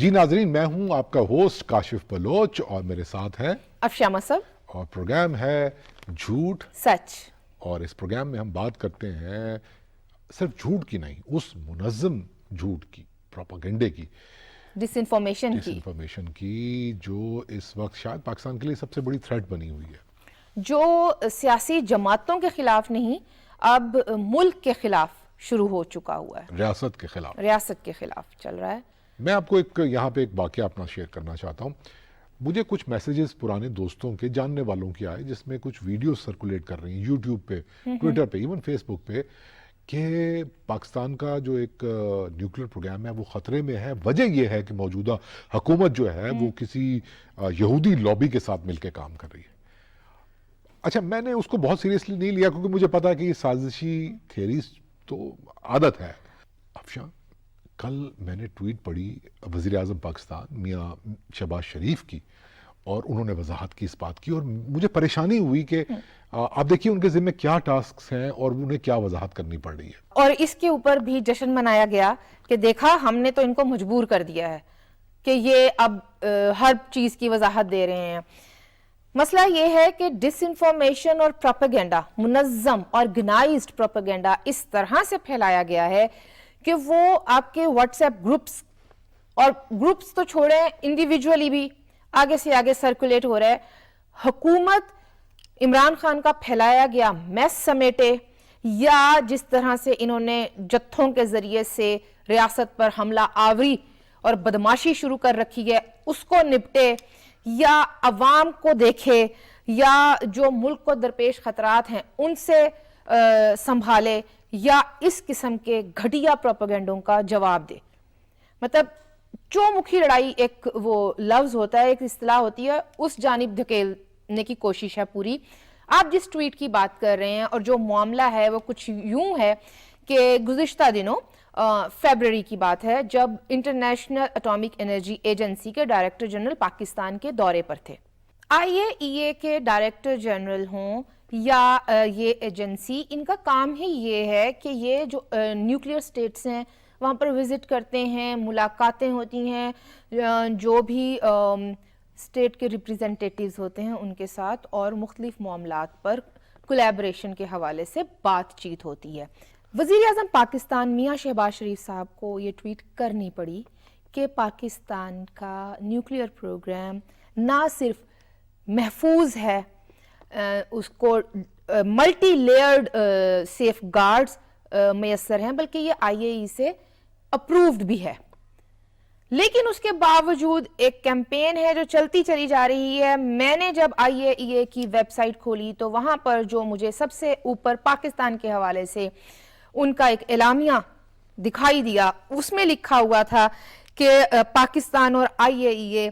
جی ناظرین، میں ہوں آپ کا ہوسٹ کاشف بلوچ اور میرے ساتھ ہے افشاں مصعب، اور پروگرام ہے جھوٹ سچ. اور اس پروگرام میں ہم بات کرتے ہیں صرف جھوٹ کی نہیں، اس منظم جھوٹ کی، پروپیگنڈے کی، ڈس انفارمیشن ڈس کی، انفارمیشن کی، جو اس وقت شاید پاکستان کے لیے سب سے بڑی تھریٹ بنی ہوئی ہے. جو سیاسی جماعتوں کے خلاف نہیں، اب ملک کے خلاف شروع ہو چکا ہوا ہے، ریاست کے خلاف. ریاست کے خلاف چل رہا ہے. میں آپ کو یہاں پہ ایک واقعہ اپنا شیئر کرنا چاہتا ہوں. مجھے کچھ میسیجز پرانے دوستوں کے، جاننے والوں کے آئے، جس میں کچھ ویڈیوز سرکولیٹ کر رہی ہیں یوٹیوب پہ، ٹویٹر پہ، ایون فیس بک پہ، کہ پاکستان کا جو ایک نیوکلیر پروگرام ہے وہ خطرے میں ہے. وجہ یہ ہے کہ موجودہ حکومت جو ہے وہ کسی یہودی لابی کے ساتھ مل کے کام کر رہی ہے. اچھا، میں نے اس کو بہت سیریسلی نہیں لیا کیونکہ مجھے پتا کہ یہ سازشی تھیریز تو عادت ہے. افشاں، کل میں نے ٹویٹ پڑھی وزیر اعظم پاکستان میاں شہباز شریف کی، اور انہوں نے وضاحت کی اس بات کی، اور مجھے پریشانی ہوئی کہ آپ دیکھیے ان کے ذمہ کیا ٹاسکس ہیں اور انہیں کیا وضاحت کرنی پڑ رہی ہے. اور اس کے اوپر بھی جشن منایا گیا کہ دیکھا ہم نے تو ان کو مجبور کر دیا ہے کہ یہ اب ہر چیز کی وضاحت دے رہے ہیں. مسئلہ یہ ہے کہ ڈس انفارمیشن اور پروپیگنڈا، منظم آرگنائزڈ پروپیگنڈا اس طرح سے پھیلایا گیا ہے کہ وہ آپ کے واٹس ایپ گروپس، اور گروپس تو چھوڑیں، انڈیویجولی بھی آگے سے آگے سرکولیٹ ہو رہا ہے. حکومت عمران خان کا پھیلایا گیا میس سمیٹے، یا جس طرح سے انہوں نے جتھوں کے ذریعے سے ریاست پر حملہ آوری اور بدماشی شروع کر رکھی ہے اس کو نپٹے، یا عوام کو دیکھے، یا جو ملک کو درپیش خطرات ہیں ان سے سنبھالے، یا اس قسم کے گھٹیا پروپیگنڈوں کا جواب دے. مطلب چومکھی لڑائی ایک وہ لفظ ہوتا ہے، ایک اصطلاح ہوتی ہے، اس جانب دھکیلنے کی کوشش ہے پوری. آپ جس ٹویٹ کی بات کر رہے ہیں اور جو معاملہ ہے وہ کچھ یوں ہے کہ گزشتہ دنوں فیبرری کی بات ہے، جب انٹرنیشنل اٹامک انرجی ایجنسی کے ڈائریکٹر جنرل پاکستان کے دورے پر تھے. IAEA کے ڈائریکٹر جنرل ہوں یا یہ ایجنسی، ان کا کام ہی یہ ہے کہ یہ جو نیوکلیئر سٹیٹس ہیں وہاں پر وزٹ کرتے ہیں، ملاقاتیں ہوتی ہیں، جو بھی اسٹیٹ کے ریپریزنٹیٹیوز ہوتے ہیں ان کے ساتھ، اور مختلف معاملات پر کولیبریشن کے حوالے سے بات چیت ہوتی ہے. وزیر اعظم پاکستان میاں شہباز شریف صاحب کو یہ ٹویٹ کرنی پڑی کہ پاکستان کا نیوکلیئر پروگرام نہ صرف محفوظ ہے، اس کو ملٹی لیئرڈ سیف گارڈز میسر ہیں، بلکہ یہ IAEA سے اپرووڈ بھی ہے. لیکن اس کے باوجود ایک کیمپین ہے جو چلتی چلی جا رہی ہے. میں نے جب IAEA کی ویب سائٹ کھولی تو وہاں پر جو مجھے سب سے اوپر پاکستان کے حوالے سے ان کا ایک اعلامیہ دکھائی دیا، اس میں لکھا ہوا تھا کہ پاکستان اور IAEA،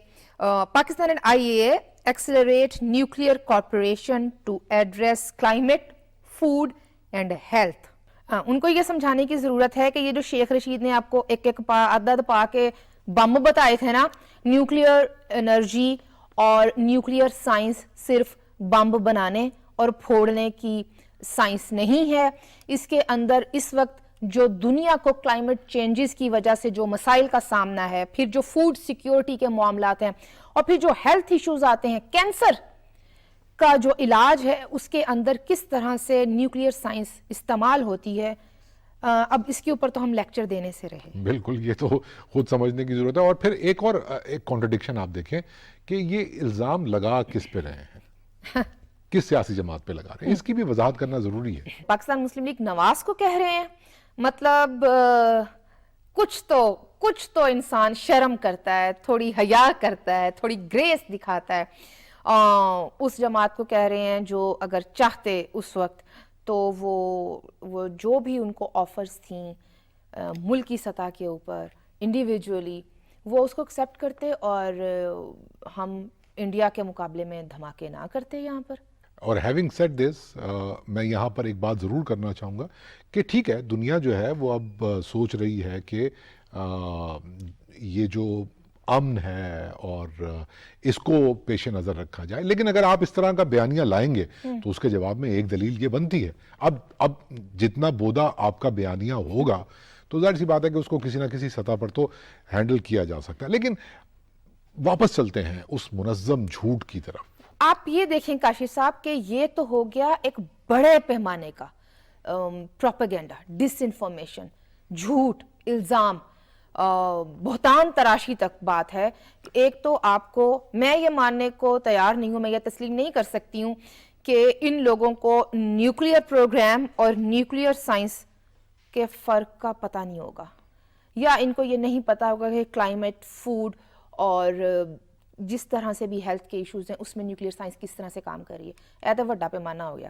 Pakistan and IAEA accelerate nuclear cooperation to address climate, food and health. ان کو یہ سمجھانے کی ضرورت ہے کہ یہ جو شیخ رشید نے آپ کو ایک ایک عدد پا کے بم بتائے تھے نا، نیوکلیئر انرجی اور نیوکلیئر سائنس صرف بم بنانے اور پھوڑنے کی سائنس نہیں ہے. اس کے اندر اس وقت جو دنیا کو کلائمیٹ چینجز کی وجہ سے جو مسائل کا سامنا ہے، پھر جو فوڈ سیکیورٹی کے معاملات ہیں، اور پھر جو ہیلتھ ایشوز آتے ہیں، کینسر کا جو علاج ہے، اس کے اندر کس طرح سے نیوکلیئر سائنس استعمال ہوتی ہے. اب اس کے اوپر تو ہم لیکچر دینے سے رہے. بالکل، یہ تو خود سمجھنے کی ضرورت ہے. اور پھر ایک کانٹرڈکشن آپ دیکھیں کہ یہ الزام لگا کس پہ رہے ہیں، کس سیاسی جماعت پہ لگا رہے ہیں، اس کی بھی وضاحت کرنا ضروری ہے. پاکستان مسلم لیگ نواز کو کہہ رہے ہیں. مطلب کچھ تو انسان شرم کرتا ہے، تھوڑی حیا کرتا ہے، تھوڑی گریس دکھاتا ہے. اس جماعت کو کہہ رہے ہیں جو اگر چاہتے اس وقت تو وہ جو بھی ان کو آفرز تھیں ملکی سطح کے اوپر انڈیویجولی، وہ اس کو ایکسیپٹ کرتے، اور ہم انڈیا کے مقابلے میں دھماکے نہ کرتے یہاں پر. اور ہیونگ سیڈ دس، میں یہاں پر ایک بات ضرور کرنا چاہوں گا کہ ٹھیک ہے، دنیا جو ہے وہ اب سوچ رہی ہے کہ یہ جو امن ہے اور اس کو پیش نظر رکھا جائے، لیکن اگر آپ اس طرح کا بیانیہ لائیں گے تو اس کے جواب میں ایک دلیل یہ بنتی ہے، اب جتنا بودا آپ کا بیانیہ ہوگا تو ظاہر سی بات ہے کہ اس کو کسی نہ کسی سطح پر تو ہینڈل کیا جا سکتا ہے. لیکن واپس چلتے ہیں اس منظم جھوٹ کی طرف. آپ یہ دیکھیں کاشف صاحب کہ یہ تو ہو گیا ایک بڑے پیمانے کا پروپیگنڈا, ڈس انفارمیشن, جھوٹ, الزام, بہتان تراشی تک بات ہے. ایک تو آپ کو, میں یہ ماننے کو تیار نہیں ہوں, میں یہ تسلیم نہیں کر سکتی ہوں کہ ان لوگوں کو نیوکلیئر پروگرام اور نیوکلیئر سائنس کے فرق کا پتہ نہیں ہوگا, یا ان کو یہ نہیں پتہ ہوگا کہ کلائمیٹ, فوڈ اور جس طرح سے بھی ہیلتھ کے ایشوز ہیں اس میں نیوکلیئر سائنس کس طرح سے کام کر رہی ہے. ایسا بڑا پیمانہ ہو گیا.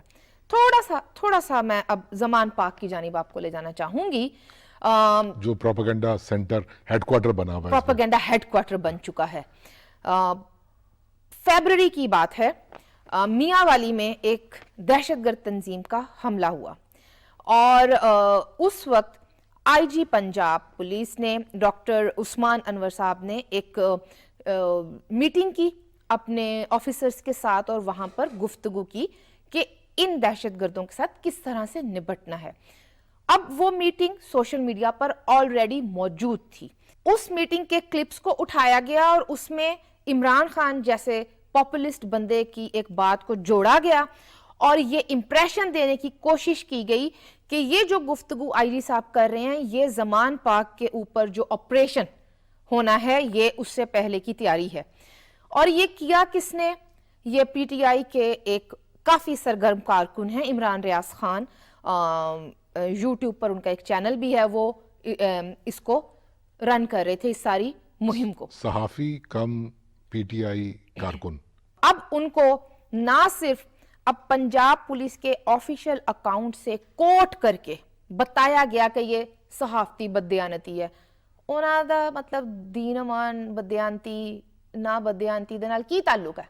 تھوڑا سا میں اب زمان پاک کی جانب آپ کو لے جانا چاہوں گی. جو پروپیگنڈا سینٹر ہیڈ کوارٹر بنا ہوا ہے, پروپیگنڈا ہیڈ کوارٹر بن چکا ہے. فیبرری کی بات ہے, میاں والی میں ایک دہشت گرد تنظیم کا حملہ ہوا اور اس وقت آئی جی پنجاب پولیس نے, ڈاکٹر عثمان انور صاحب نے ایک میٹنگ کی اپنے آفیسرز کے ساتھ اور وہاں پر گفتگو کی کہ ان دہشت گردوں کے ساتھ کس طرح سے نپٹنا ہے. اب وہ میٹنگ سوشل میڈیا پر آلریڈی موجود تھی. اس میٹنگ کے کلپس کو اٹھایا گیا اور اس میں عمران خان جیسے پاپولسٹ بندے کی ایک بات کو جوڑا گیا اور یہ امپریشن دینے کی کوشش کی گئی کہ یہ جو گفتگو آئی جی صاحب کر رہے ہیں یہ زمان پاک کے اوپر جو آپریشن ہونا ہے یہ اس سے پہلے کی تیاری ہے. اور یہ کیا کس نے؟ یہ پی ٹی آئی کے ایک کافی سرگرم کارکن ہیں عمران ریاض خان, یوٹیوب پر ان کا ایک چینل بھی ہے, وہ اس کو رن کر رہے تھے اس ساری مہم کو. صحافی کم پی ٹی آئی کارکن. اب ان کو نہ صرف اب پنجاب پولیس کے آفیشیل اکاؤنٹ سے کوٹ کر کے بتایا گیا کہ یہ صحافتی بددیانتی ہے. انہاں دا مطلب دین امان بددیانتی نہ بددیانتی دے نال کی تعلق ہے؟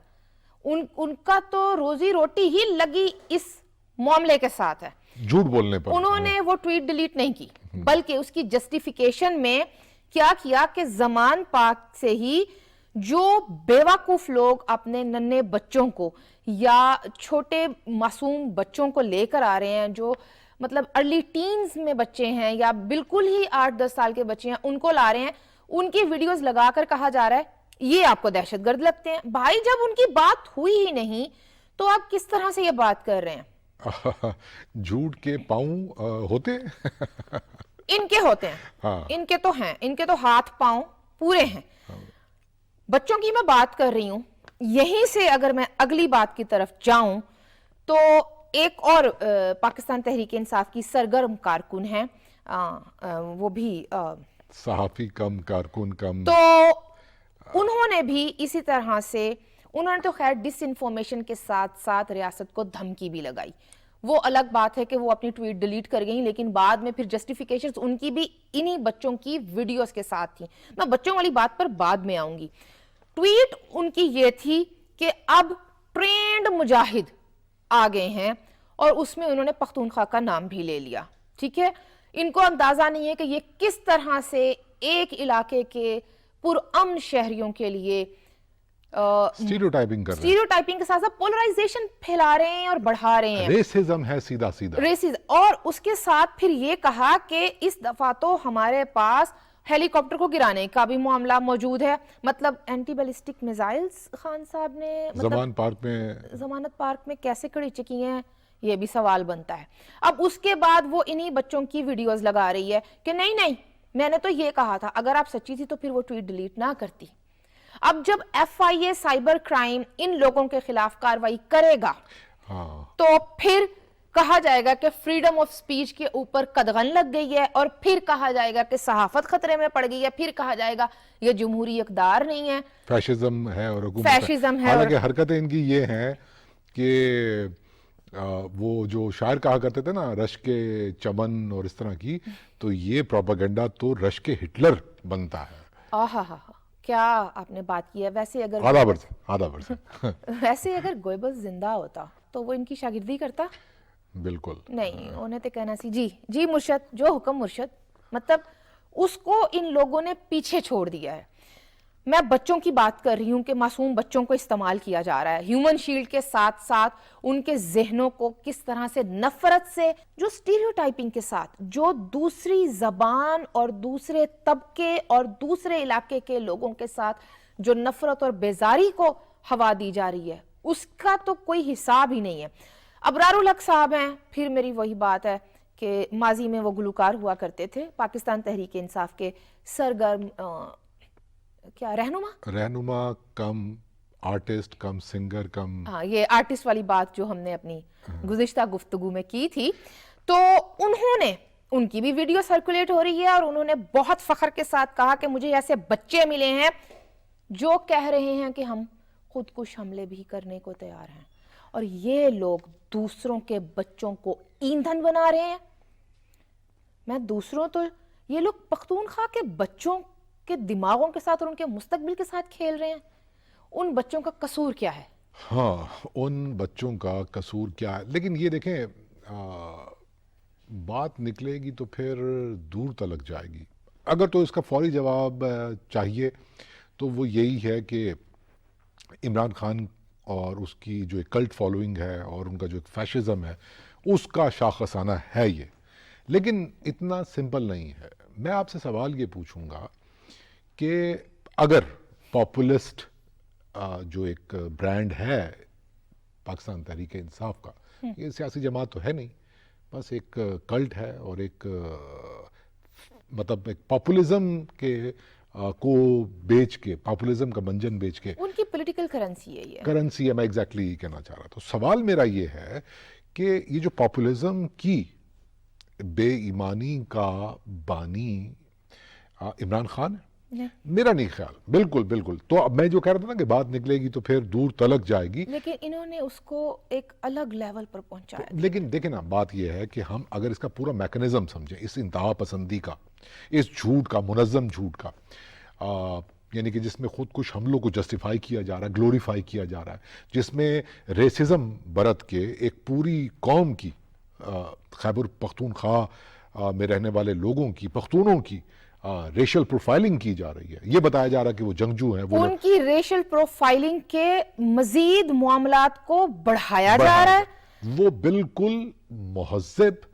ان کا تو روزی روٹی ہی لگی اس معاملے کے ساتھ ہے. جھوٹ بولنے پر انہوں نے وہ ٹویٹ ڈیلیٹ نہیں کی بلکہ اس کی جسٹیفیکیشن میں کیا کہ زمان پاک سے ہی جو بیوقوف لوگ اپنے ننھے بچوں کو یا چھوٹے معصوم بچوں کو لے کر آ رہے ہیں, جو مطلب ارلی ٹینز میں بچے ہیں یا بالکل ہی 8-10 سال کے بچے ہیں, ان کو لا رہے ہیں, ان کی ویڈیوز لگا کر کہا جا رہا ہے یہ آپ کو دہشت گرد لگتے ہیں. بھائی جب ان کی بات ہوئی ہی نہیں تو آپ کس طرح سے یہ بات کر رہے ہیں؟ جھوٹ کے پاؤں ہوتے ان کے ہوتے ہیں, ان کے تو ہیں, ان کے تو ہاتھ پاؤں پورے ہیں. بچوں کی میں بات کر رہی ہوں. یہیں سے اگر میں اگلی بات کی طرف جاؤں تو ایک اور پاکستان تحریک انصاف کی سرگرم کارکن ہیں, وہ بھی صحافی کم کارکن کم, تو انہوں نے بھی اسی طرح سے, انہوں نے تو خیر ڈس انفارمیشن کے ساتھ ساتھ ریاست کو دھمکی بھی لگائی. وہ الگ بات ہے کہ وہ اپنی ٹویٹ ڈیلیٹ کر گئیں, لیکن بعد میں پھر جسٹیفیکیشنز ان کی بھی انہی بچوں کی ویڈیوز کے ساتھ تھیں. میں بچوں والی بات پر بعد میں آؤں گی. ٹویٹ ان کی یہ تھی کہ اب ٹرینڈ مجاہد آ گئے ہیں اور اس میں انہوں نے پختونخوا کا نام بھی لے لیا. ٹھیک ہے, ان کو اندازہ نہیں ہے کہ یہ کس طرح سے ایک علاقے کے پرامن شہریوں کے لیے اسٹیریوٹائپنگ کر رہے ہیں, اسٹیریوٹائپنگ کے ساتھ ساتھ پولرائزیشن پھیلا رہے ہیں اور بڑھا رہے ہیں. ریسزم ہے سیدھا سیدھا ریسزم, اور اس کے ساتھ پھر یہ کہا کہ اس دفعہ تو ہمارے پاس ہیلی کاپٹر کو گرانے کا بھی معاملہ موجود ہے. مطلب اینٹی بیلسٹک میزائلز خان صاحب نے ضمانت پارک میں کیسے کھڑی چکی ہیں, یہ بھی سوال بنتا ہے. اب اس کے بعد وہ انہی بچوں کی ویڈیوز لگا رہی ہے کہ نہیں میں نے تو یہ کہا تھا, اگر آپ سچی تھی تو پھر وہ ٹویٹ ڈیلیٹ نہ کرتی. اب جب F I A cyber crime ان لوگوں کے خلاف کاروائی کرے گا تو پھر کہا جائے گا کہ فریڈم آف سپیچ کے اوپر قدغن لگ گئی ہے, اور پھر کہا جائے گا کہ صحافت خطرے میں پڑ گئی ہے, پھر کہا جائے گا یہ جمہوری اقدار نہیں ہے, فیشزم ہے اور فیشزم ہے. حالانکہ حرکتیں ان کی یہ ہیں کہ وہ جو شاعر کہا کرتے تھے نا رشک چمن اور اس طرح کی, تو یہ پروپیگنڈا تو رشک ہٹلر بنتا ہے. کیا آپ نے بات کی ہے. ویسے اگر ویسے اگر گوئبل زندہ ہوتا تو وہ ان کی شاگردی کرتا؟ بالکل نہیں, انہیں تو کہنا سی جی مرشد, جو حکم مرشد, مطلب اس کو ان لوگوں نے پیچھے چھوڑ دیا ہے. میں بچوں کی بات کر رہی ہوں کہ معصوم بچوں کو استعمال کیا جا رہا ہے ہیومن شیلڈ کے ساتھ ساتھ ان کے ذہنوں کو کس طرح سے نفرت سے, جو سٹیریوٹائپنگ کے ساتھ, جو دوسری زبان اور دوسرے طبقے اور دوسرے علاقے کے لوگوں کے ساتھ جو نفرت اور بیزاری کو ہوا دی جا رہی ہے, اس کا تو کوئی حساب ہی نہیں ہے. ابرار الحق صاحب ہیں, پھر میری وہی بات ہے کہ ماضی میں وہ گلوکار ہوا کرتے تھے, پاکستان تحریک انصاف کے سرگرم کیا رہنما کم آرٹسٹ کم سنگر کم, ہاں یہ آرٹسٹ والی بات جو ہم نے اپنی گزشتہ گفتگو میں کی تھی, تو انہوں نے, ان کی بھی ویڈیو سرکولیٹ ہو رہی ہے اور انہوں نے بہت فخر کے ساتھ کہا کہ مجھے ایسے بچے ملے ہیں جو کہہ رہے ہیں کہ ہم خودکش حملے بھی کرنے کو تیار ہیں, اور یہ لوگ دوسروں کے بچوں کو ایندھن بنا رہے ہیں. میں دوسروں تو, یہ لوگ پختونخوا کے بچوں کے دماغوں کے ساتھ اور ان کے مستقبل کے ساتھ کھیل رہے ہیں. ان بچوں کا قصور کیا ہے؟ ہاں ان بچوں کا قصور کیا ہے, لیکن یہ دیکھیں بات نکلے گی تو پھر دور تلک جائے گی. اگر تو اس کا فوری جواب چاہیے تو وہ یہی ہے کہ عمران خان اور اس کی جو ایک کلٹ فالوئنگ ہے اور ان کا جو ایک فیشزم ہے اس کا شاخسانہ ہے یہ, لیکن اتنا سمپل نہیں ہے. میں آپ سے سوال یہ پوچھوں گا کہ اگر پاپولسٹ جو ایک برانڈ ہے پاکستان تحریک انصاف کا, یہ سیاسی جماعت تو ہے نہیں, بس ایک کلٹ ہے اور ایک مطلب ایک پاپولزم کے کو بیچ کے, پاپولزم کا منجن بیچ کے, ان کی پولیٹیکل کرنسی ہے, یہ کرنسی ہے. میں ایگزیکٹلی کہنا چاہ رہا تھا. سوال میرا یہ ہے کہ یہ جو پاپولزم کی بے ایمانی کا بانی عمران خان ہے؟ میرا نہیں خیال. بالکل بالکل. تو اب میں جو کہہ رہا تھا نا کہ بات نکلے گی تو پھر دور تلک جائے گی, لیکن انہوں نے اس کو ایک الگ لیول پر پہنچایا. لیکن دیکھیں نا, بات یہ ہے کہ ہم اگر اس کا پورا میکنزم سمجھیں, اس انتہا پسندی کا, اس جھوٹ کا, منظم جھوٹ کا, یعنی کہ جس میں خود کش حملوں کو جسٹیفائی کیا جا رہا ہے, گلوریفائی کیا جا رہا ہے, جس میں ریسزم برت کے ایک پوری قوم کی, خیبر پختونخوا میں رہنے والے لوگوں کی, پختونوں کی ریشل پروفائلنگ کی جا رہی ہے. یہ بتایا جا رہا ہے کہ وہ جنگجو ہیں, وہ ان کی ریشل پروفائلنگ کے مزید معاملات کو بڑھایا جا رہا ہے. وہ بالکل مہذب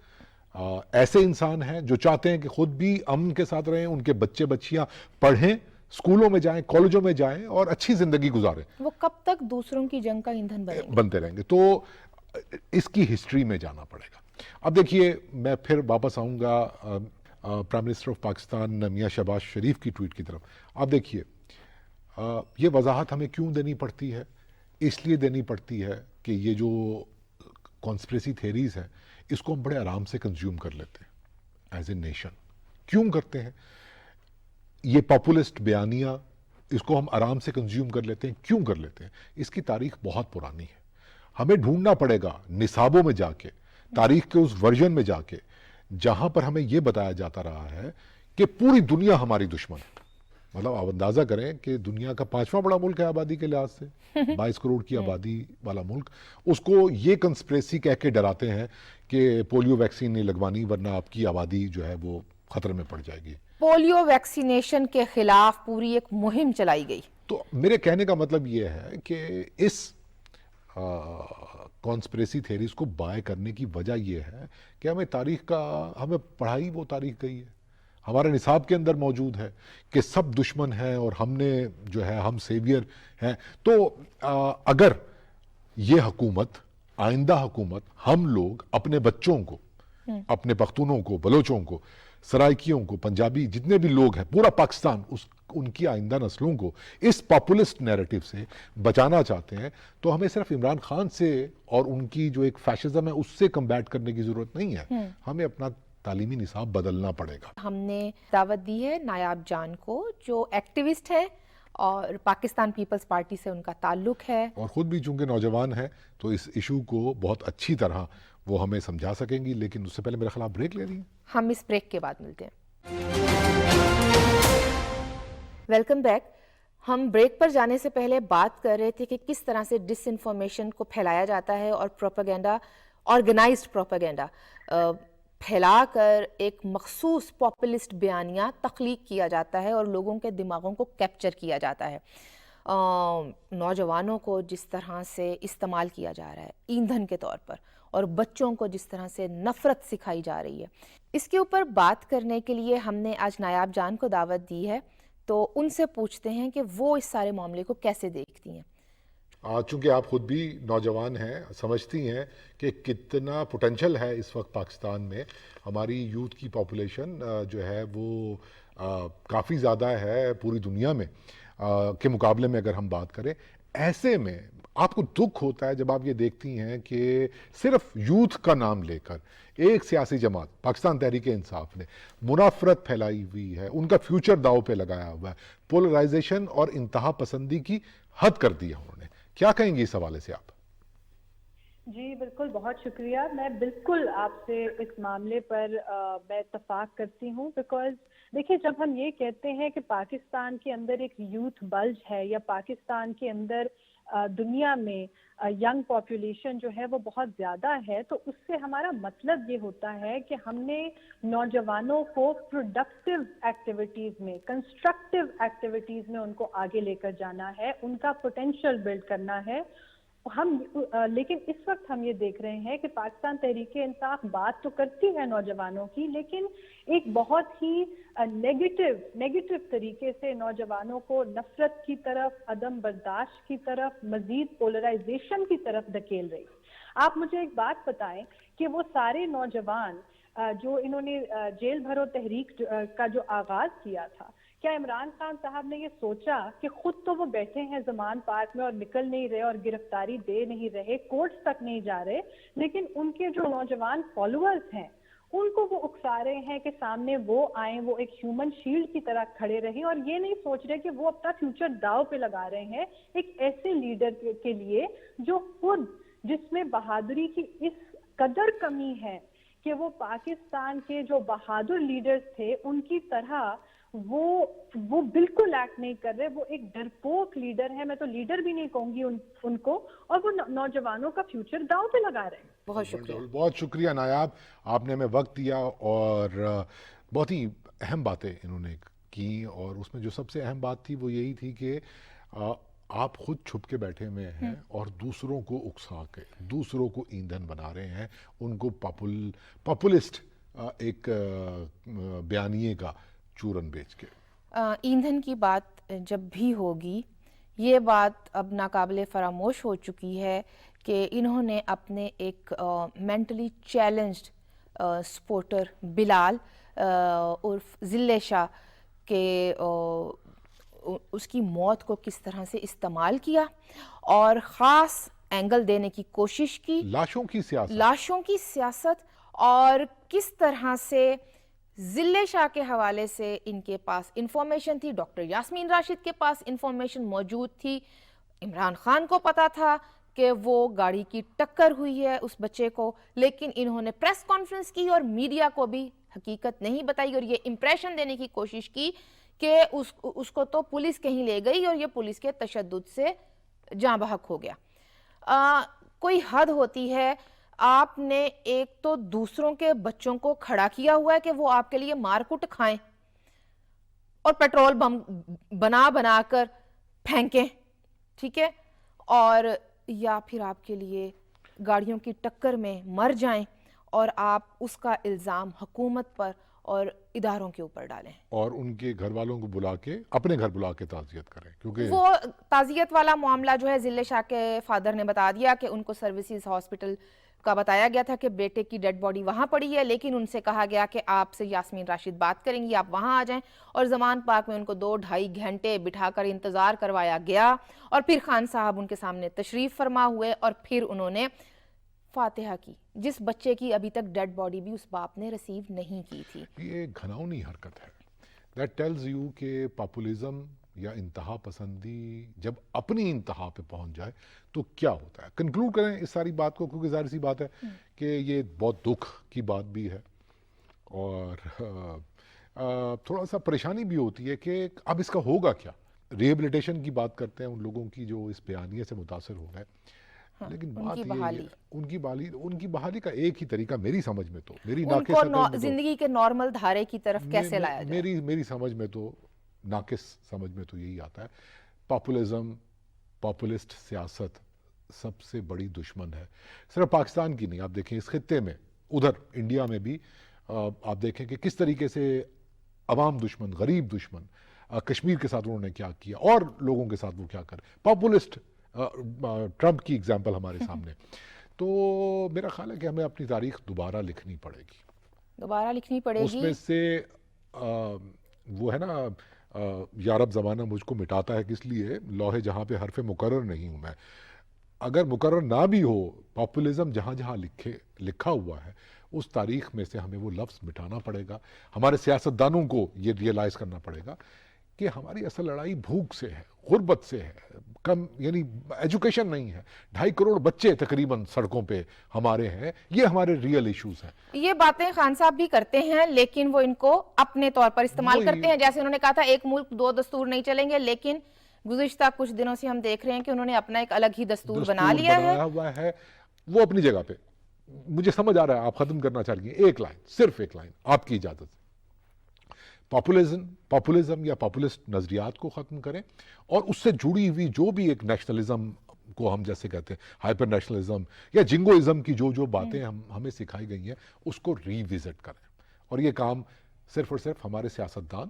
ایسے انسان ہیں جو چاہتے ہیں کہ خود بھی امن کے ساتھ رہیں, ان کے بچے بچیاں پڑھیں, اسکولوں میں جائیں, کالجوں میں جائیں اور اچھی زندگی گزاریں. وہ کب تک دوسروں کی جنگ کا ایندھن بنتے رہیں گے؟ تو اس کی ہسٹری میں جانا پڑے گا. اب دیکھیے, میں پھر واپس آؤں گا پرائم منسٹر آف پاکستان میاں شہباز شریف کی ٹویٹ کی طرف. آپ دیکھیے, یہ وضاحت ہمیں کیوں دینی پڑتی ہے؟ اس لیے دینی پڑتی ہے کہ یہ جو کانسپریسی تھیریز ہیں اس کو ہم بڑے آرام سے کنزیوم کر لیتے ہیں ایز اے نیشن. کیوں کرتے ہیں؟ یہ پاپولسٹ بیانیہ, اس کو ہم آرام سے کنزیوم کر لیتے ہیں. کیوں کر لیتے ہیں؟ اس کی تاریخ بہت پرانی ہے. ہمیں ڈھونڈنا پڑے گا نصابوں میں جا کے, تاریخ کے اس ورژن میں جا کے جہاں پر ہمیں یہ بتایا جاتا رہا ہے کہ پوری دنیا ہماری دشمن ہے. مطلب آپ اندازہ کریں کہ دنیا کا 5واں بڑا ملک ہے آبادی کے لحاظ سے, 22 کروڑ کی آبادی والا ملک, اس کو یہ کنسپریسی کہہ کے ڈراتے ہیں کہ پولیو ویکسین نہیں لگوانی ورنہ آپ کی آبادی جو ہے وہ خطرے میں پڑ جائے گی. پولیو ویکسینیشن کے خلاف پوری ایک مہم چلائی گئی. تو میرے کہنے کا مطلب یہ ہے کہ اس کانسپریسی تھیریز کو بائے کرنے کی وجہ یہ ہے کہ ہمیں تاریخ کا, ہمیں پڑھائی وہ تاریخ گئی ہے, ہمارے نصاب کے اندر موجود ہے کہ سب دشمن ہیں اور ہم نے جو ہے ہم سیویئر ہیں. تو اگر یہ حکومت, آئندہ حکومت, ہم لوگ اپنے بچوں کو, اپنے پختونوں کو, بلوچوں کو, سرائکیوں کو, پنجابی جتنے بھی لوگ ہیں, پورا پاکستان, ان کی آئندہ نسلوں کو اس پاپولسٹ نیریٹو سے بچانا چاہتے ہیں, تو ہمیں صرف عمران خان سے اور ان کی جو ایک فیشزم ہے اس سے کمبیٹ کرنے کی ضرورت نہیں ہے. ہمیں اپنا تعلیمی نصاب بدلنا پڑے گا. ہم نے دعوت دی ہے نایاب جان کو, جو ایکٹیوسٹ ہے اور پاکستان پیپلز پارٹی سے ان کا تعلق ہے, اور خود بھی چونکہ نوجوان ہے تو اس ایشو کو بہت اچھی طرح وہ ہمیں سمجھا سکیں گی. لیکن اس سے پہلے میرے خلاف بریک لے رہی ہیں. ہم اس بریک کے بعد ملتے ہیں. Welcome back. ہم بریک پر جانے سے پہلے بات کر رہے تھے کہ کس طرح سے ڈس انفارمیشن کو پھیلایا جاتا ہے اور پروپیگنڈا, آرگنائزڈ پروپیگنڈا. پھیلا کر ایک مخصوص پاپولسٹ بیانیہ تخلیق کیا جاتا ہے اور لوگوں کے دماغوں کو کیپچر کیا جاتا ہے. نوجوانوں کو جس طرح سے استعمال کیا جا رہا ہے ایندھن کے طور پر، اور بچوں کو جس طرح سے نفرت سکھائی جا رہی ہے، اس کے اوپر بات کرنے کے لیے ہم نے آج نایاب جان کو دعوت دی ہے. تو ان سے پوچھتے ہیں کہ وہ اس سارے معاملے کو کیسے دیکھتی ہیں. چونکہ آپ خود بھی نوجوان ہیں، سمجھتی ہیں کہ کتنا پوٹینشل ہے اس وقت پاکستان میں. ہماری یوتھ کی پاپولیشن جو ہے وہ کافی زیادہ ہے پوری دنیا میں کے مقابلے میں اگر ہم بات کریں. ایسے میں آپ کو دکھ ہوتا ہے جب آپ یہ دیکھتی ہیں کہ صرف یوتھ کا نام لے کر ایک سیاسی جماعت پاکستان تحریک انصاف نے منافرت پھیلائی ہوئی ہے، ان کا فیوچر داؤ پہ لگایا ہوا ہے، پولرائزیشن اور انتہا پسندی کی حد کر دی ہے انہوں نے. کیا کہیں گے اس حوالے سے آپ؟ جی بالکل، بہت شکریہ. میں بالکل آپ سے اس معاملے پر میں اتفاق کرتی ہوں، بیکاز دیکھیے جب ہم یہ کہتے ہیں کہ پاکستان کے اندر ایک یوتھ بلج ہے، یا پاکستان کے اندر دنیا میں ینگ پاپولیشن جو ہے وہ بہت زیادہ ہے، تو اس سے ہمارا مطلب یہ ہوتا ہے کہ ہم نے نوجوانوں کو پروڈکٹیو ایکٹیویٹیز میں، کنسٹرکٹیو ایکٹیویٹیز میں ان کو آگے لے کر جانا ہے، ان کا پوٹینشیل بلڈ کرنا ہے. لیکن اس وقت ہم یہ دیکھ رہے ہیں کہ پاکستان تحریک انصاف بات تو کرتی ہے نوجوانوں کی، لیکن ایک بہت ہی نیگیٹو طریقے سے نوجوانوں کو نفرت کی طرف، عدم برداشت کی طرف، مزید پولرائزیشن کی طرف دھکیل رہی. آپ مجھے ایک بات بتائیں کہ وہ سارے نوجوان جو انہوں نے جیل بھرو تحریک کا جو آغاز کیا تھا، کیا عمران خان صاحب نے یہ سوچا کہ خود تو وہ بیٹھے ہیں زمان پارک میں اور نکل نہیں رہے اور گرفتاری دے نہیں رہے، کورٹس تک نہیں جا رہے، لیکن ان کے جو نوجوان فالوورز ہیں ان کو وہ اکسا رہے ہیں کہ سامنے وہ آئیں، وہ ایک ہیومن شیلڈ کی طرح کھڑے رہیں، اور یہ نہیں سوچ رہے کہ وہ اپنا فیوچر داؤ پہ لگا رہے ہیں ایک ایسے لیڈر کے لیے جو خود، جس میں بہادری کی اس قدر کمی ہے کہ وہ پاکستان کے جو بہادر لیڈرز تھے ان کی طرح وہ بالکل ایکٹ نہیں کر رہے. وہ ایک ڈرپوک لیڈر ہے، میں تو لیڈر بھی نہیں کہوں گی ان کو، اور وہ نوجوانوں کا فیوچر داؤ پہ لگا رہے ہیں. بہت شکریہ. بہت شکریہ نایاب، آپ نے ہمیں وقت دیا اور بہت ہی اہم باتیں انہوں نے کی. اور اس میں جو سب سے اہم بات تھی وہ یہی تھی کہ آپ خود چھپ کے بیٹھے ہوئے ہیں اور دوسروں کو اکسا کے دوسروں کو ایندھن بنا رہے ہیں، ان کو پاپولسٹ ایک بیانیے کا چورن بیچ کے. ایندھن کی بات جب بھی ہوگی، یہ بات اب ناقابل فراموش ہو چکی ہے کہ انہوں نے اپنے ایک مینٹلی چیلنجڈ سپورٹر بلال عرف ذلے شاہ کے اس کی موت کو کس طرح سے استعمال کیا اور خاص اینگل دینے کی کوشش کی. لاشوں کی سیاست اور کس طرح سے ذلے شاہ کے حوالے سے ان کے پاس انفارمیشن تھی، ڈاکٹر یاسمین راشد کے پاس انفارمیشن موجود تھی، عمران خان کو پتا تھا کہ وہ گاڑی کی ٹکر ہوئی ہے اس بچے کو، لیکن انہوں نے پریس کانفرنس کی اور میڈیا کو بھی حقیقت نہیں بتائی اور یہ امپریشن دینے کی کوشش کی کہ اس کو تو پولیس کہیں لے گئی اور یہ پولیس کے تشدد سے جاں بحق ہو گیا. کوئی حد ہوتی ہے. آپ نے ایک تو دوسروں کے بچوں کو کھڑا کیا ہوا ہے کہ وہ آپ کے لیے مار کٹ کھائیں اور پیٹرول بم بنا کر پھینکیں، ٹھیک ہے، اور یا پھر آپ کے لیے گاڑیوں کی ٹکر میں مر جائیں اور آپ اس کا الزام حکومت پر اور اداروں کے اوپر ڈالیں اور ان کے گھر والوں کو بلا کے اپنے گھر بلا کے تعزیت کریں. کیونکہ وہ تعزیت والا معاملہ جو ہے ذلے شاہ کے فادر نے بتا دیا کہ ان کو سروسز ہاسپٹل کا بتایا گیا تھا کہ بیٹے کی ڈیڈ باڈی وہاں پڑی ہے، لیکن ان سے کہا گیا کہ آپ سے یاسمین راشد بات کریں گی، آپ وہاں آ جائیں، اور زمان پارک میں ان کو 2-2.5 گھنٹے بٹھا کر انتظار کروایا گیا اور پھر خان صاحب ان کے سامنے تشریف فرما ہوئے اور پھر انہوں نے فاتحہ کی، جس بچے کی ابھی تک ڈیڈ باڈی بھی اس باپ نے ریسیو نہیں کی تھی. یہ گھناؤنی حرکت ہے. دیٹ ٹیلز یو کہ پاپولیزم یا انتہا پسندی جب اپنی انتہا پہ پہنچ جائے تو کیا ہوتا ہے. کنکلوڈ کریں اس ساری بات کو، کیونکہ ظاہر سی بات ہے کہ یہ بہت دکھ کی بات بھی ہے اور تھوڑا سا پریشانی بھی ہوتی ہے کہ اب اس کا ہوگا کیا. ریہیبلیٹیشن کی بات کرتے ہیں ان لوگوں کی جو اس بیانیے سے متاثر ہو گئے. لیکن ان بات کی یہ بحالی۔ ہے ان کی بحالی کا ایک ہی طریقہ میری سمجھ میں تو، میری ان ناقص کو عقل میں تو، زندگی کے نارمل دھارے کی طرف کیسے لایا جائے؟ میری سمجھ میں تو، ناقص سمجھ میں تو یہی آتا ہے، پاپولزم، پاپولسٹ سیاست سب سے بڑی دشمن ہے، صرف پاکستان کی نہیں، آپ دیکھیں اس خطے میں، ادھر انڈیا میں بھی آپ دیکھیں کہ کس طریقے سے عوام دشمن، غریب دشمن، کشمیر کے ساتھ انہوں نے کیا کیا اور لوگوں کے ساتھ وہ کیا کر، پاپولسٹ ٹرمپ کی اگزامپل ہمارے سامنے۔ تو میرا خیال ہے کہ ہمیں اپنی تاریخ دوبارہ لکھنی پڑے گی، دوبارہ لکھنی پڑے اس گی۔ میں سے وہ ہے نا یارب زمانہ مجھ کو مٹاتا ہے، کس لیے لوح جہاں پہ حرف مقرر نہیں ہوں میں، اگر مقرر نہ بھی ہو، پاپولزم جہاں جہاں لکھا ہوا ہے اس تاریخ میں سے ہمیں وہ لفظ مٹانا پڑے گا، ہمارے سیاستدانوں کو یہ ریئلائز کرنا پڑے گا کہ ہماری اصل لڑائی بھوک سے ہے، غربت سے ہے، کم یعنی ایجوکیشن نہیں ہے، 2.5 کروڑ بچے تقریباً سڑکوں پہ ہمارے ہیں، یہ ہمارے ریئل ایشوز ہیں۔ یہ باتیں خان صاحب بھی کرتے ہیں لیکن وہ ان کو اپنے طور پر استعمال وہی کرتے ہیں، جیسے انہوں نے کہا تھا ایک ملک 2 دستور نہیں چلیں گے، لیکن گزشتہ کچھ دنوں سے ہم دیکھ رہے ہیں کہ انہوں نے اپنا ایک الگ ہی دستور بنا لیا ہے۔ بنایا ہوا ہے، وہ اپنی جگہ پہ، مجھے سمجھ آ رہا ہے آپ ختم کرنا چاہ رہی ہیں، ایک لائن، صرف ایک لائن آپ کی اجازت سے، پاپولزم یا پاپولسٹ نظریات کو ختم کریں اور اس سے جڑی ہوئی جو بھی ایک نیشنلزم کو ہم جیسے کہتے ہیں ہائپر نیشنلزم یا جنگوازم کی جو باتیں ہمیں سکھائی گئی ہیں اس کو ری وزٹ کریں، اور یہ کام صرف اور صرف ہمارے سیاستدان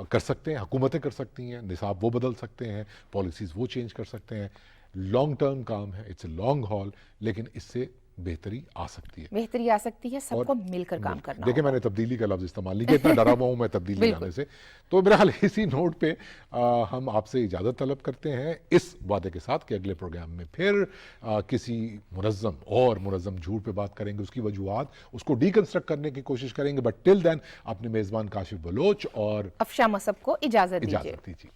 کر سکتے ہیں، حکومتیں کر سکتی ہیں، نصاب وہ بدل سکتے ہیں، پالیسیز وہ چینج کر سکتے ہیں، لانگ ٹرم کام ہے، اٹس اے لانگ ہال، لیکن اس سے بہتری آ سکتی ہے، بہتری آ سکتی ہے، سب کو مل کر کام کرنا دیکھیں میں نے تبدیلی کا لفظ استعمال نہیں کیا، اتنا ڈرا ہوا ہوں میں تبدیلی لانے سے، تو میرا خیال اسی نوٹ پہ ہم آپ سے اجازت طلب کرتے ہیں، اس وعدے کے ساتھ کہ اگلے پروگرام میں پھر کسی منظم جھوٹ پہ بات کریں گے، اس کی وجوہات اس کو ڈی کنسٹرکٹ کرنے کی کوشش کریں گے، بٹ ٹل دین اپنے میزبان کاشف بلوچ اور افشاں مصب کو اجازت دیجیے۔ دیجیے۔